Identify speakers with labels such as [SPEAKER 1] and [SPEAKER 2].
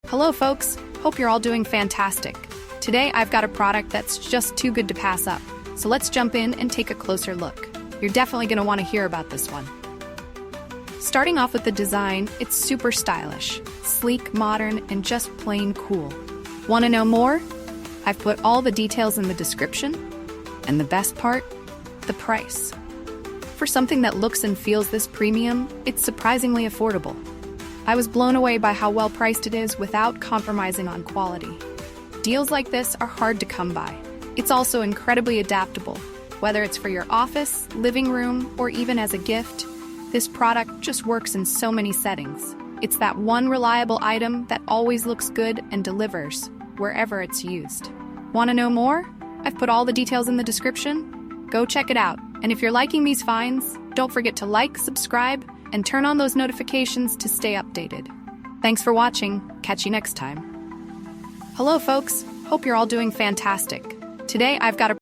[SPEAKER 1] Hello folks, hope you're all doing fantastic. Today I've got a product that's just too good to pass up, so let's jump in and take a closer look. You're definitely going to want to hear about this one. Starting off with the design, it's super stylish, sleek, modern, and just plain cool. Want to know more? I've put all the details in the description, and the best part? The price. For something that looks and feels this premium, it's surprisingly affordable. I was blown away by how well priced it is without compromising on quality. Deals like this are hard to come by. It's also incredibly adaptable. Whether it's for your office, living room, or even as a gift, this product just works in so many settings. It's that one reliable item that always looks good and delivers wherever it's used. Want to know more? I've put all the details in the description. Go check it out. And if you're liking these finds, don't forget to like, subscribe, and turn on those notifications to stay updated. Thanks for watching. Catch you next time. Hello folks, hope you're all doing fantastic. Today I've got a